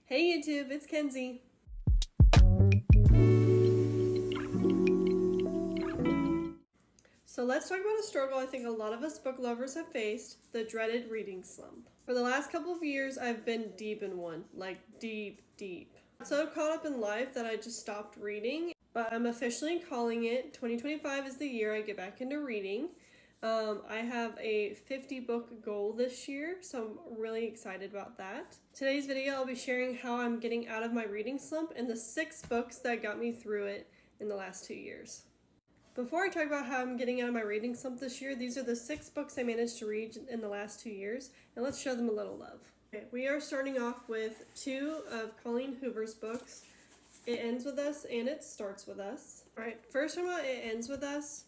Hey YouTube, it's Kenzie. So let's talk about a struggle I think a lot of us book lovers have faced, the dreaded reading slump. For the last couple of years, I've been deep in one, like deep. So caught up in life that I just stopped reading, but I'm officially calling it 2025 is the year I get back into reading. I have a 50 book goal this year, so I'm really excited about that. Today's video, I'll be sharing how I'm getting out of my reading slump and the 6 books that got me through it in the last 2 years. Before I talk about how I'm getting out of my reading slump this year, these are the 6 books I managed to read in the last 2 years, and let's show them a little love. Okay, we are starting off with 2 of Colleen Hoover's books. It Ends With Us and It Starts With Us. Alright, first about It Ends With Us.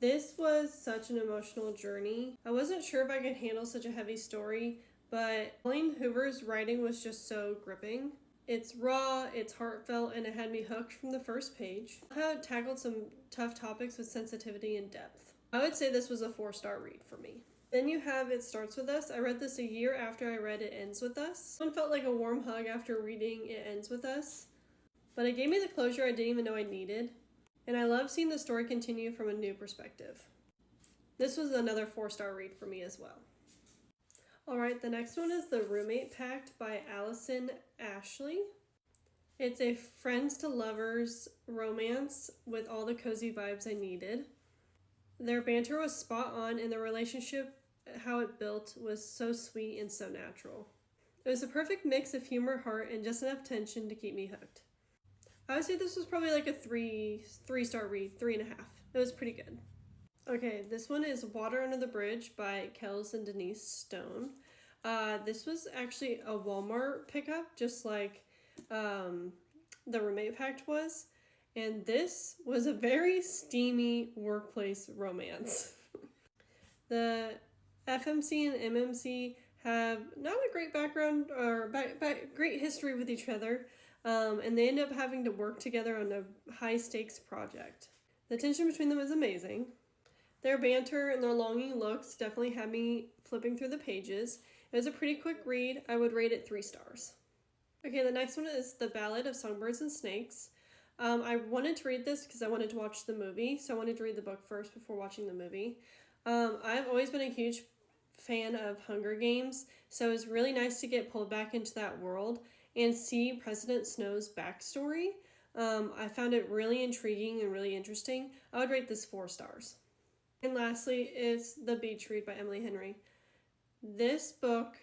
This was such an emotional journey. I wasn't sure if I could handle such a heavy story, but Colleen Hoover's writing was just so gripping. It's raw, it's heartfelt, and it had me hooked from the first page. How it tackled some tough topics with sensitivity and depth. I would say this was a 4-star read for me. Then you have It Starts With Us. I read this a year after I read It Ends With Us. One felt like a warm hug after reading It Ends With Us, but it gave me the closure I didn't even know I needed. And I love seeing the story continue from a new perspective. This was another 4-star read for me as well. Alright, the next one is The Roommate Pact by Allison Ashley. It's a friends to lovers romance with all the cozy vibes I needed. Their banter was spot on and the relationship, how it built, was so sweet and so natural. It was a perfect mix of humor, heart, and just enough tension to keep me hooked. I would say this was probably like a 3-star read, 3.5. It was pretty good. Okay, this one is Water Under the Bridge by Kels and Denise Stone. This was actually a Walmart pickup, just like The Roommate Pact was. And this was a very steamy workplace romance. The FMC and MMC have not a great background or great history with each other. And they end up having to work together on a high-stakes project. The tension between them is amazing. Their banter and their longing looks definitely had me flipping through the pages. It was a pretty quick read. I would rate it 3 stars. Okay, the next one is The Ballad of Songbirds and Snakes. I wanted to read this because I wanted to watch the movie, so I wanted to read the book first before watching the movie. I've always been a huge fan of Hunger Games, so it was really nice to get pulled back into that world and see President Snow's backstory. I found it really intriguing and really interesting. I would rate this 4 stars. And lastly is The Beach Read by Emily Henry. This book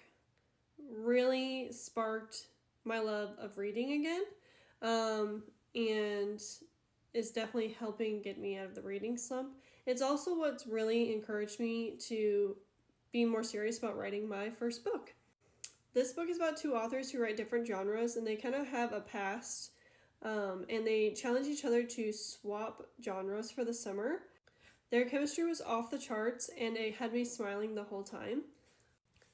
really sparked my love of reading again, and is definitely helping get me out of the reading slump. It's also what's really encouraged me to be more serious about writing my first book. This book is about 2 authors who write different genres, and they kind of have a past, and they challenge each other to swap genres for the summer. Their chemistry was off the charts, and it had me smiling the whole time.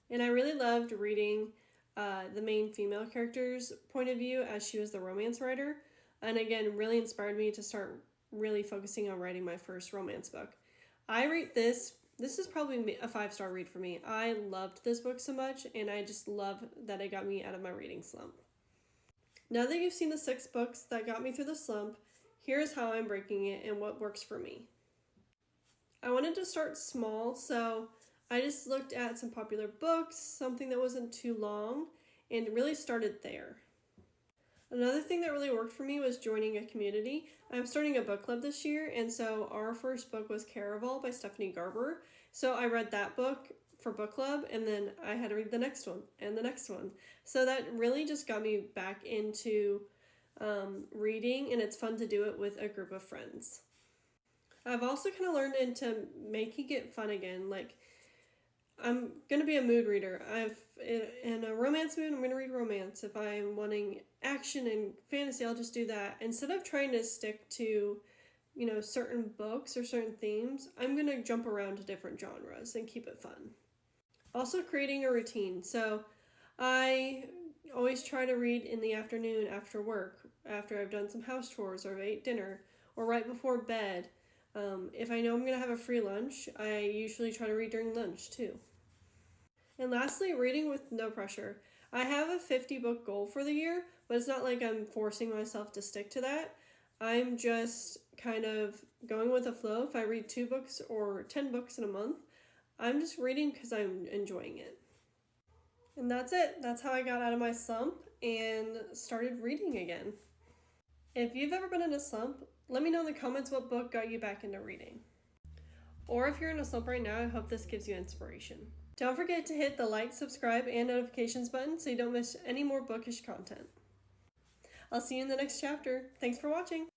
And I really loved reading the main female character's point of view as she was the romance writer, and again, really inspired me to start really focusing on writing my first romance book. I rate this is probably a 5-star read for me. I loved this book so much, and I just love that it got me out of my reading slump. Now that you've seen the 6 books that got me through the slump, here's how I'm breaking it and what works for me. I wanted to start small, so I just looked at some popular books, something that wasn't too long, and really started there. Another thing that really worked for me was joining a community. I'm starting a book club this year, and so our first book was Caraval by Stephanie Garber. So I read that book for book club, and then I had to read the next one and the next one. So that really just got me back into reading, and it's fun to do it with a group of friends. I've also kind of learned into making it fun again. Like, I'm going to be a mood reader. In a romance mood, I'm going to read romance. If I'm wanting action and fantasy, I'll just do that. Instead of trying to stick to, certain books or certain themes, I'm going to jump around to different genres and keep it fun. Also creating a routine. So I always try to read in the afternoon after work, after I've done some house chores or I've ate dinner, or right before bed. If I know I'm going to have a free lunch, I usually try to read during lunch too. And lastly, reading with no pressure. I have a 50 book goal for the year, but it's not like I'm forcing myself to stick to that. I'm just kind of going with the flow. If I read 2 books or 10 books in a month, I'm just reading because I'm enjoying it. And that's it. That's how I got out of my slump and started reading again. If you've ever been in a slump, let me know in the comments what book got you back into reading. Or if you're in a slump right now, I hope this gives you inspiration. Don't forget to hit the like, subscribe, and notifications button so you don't miss any more bookish content. I'll see you in the next chapter. Thanks for watching.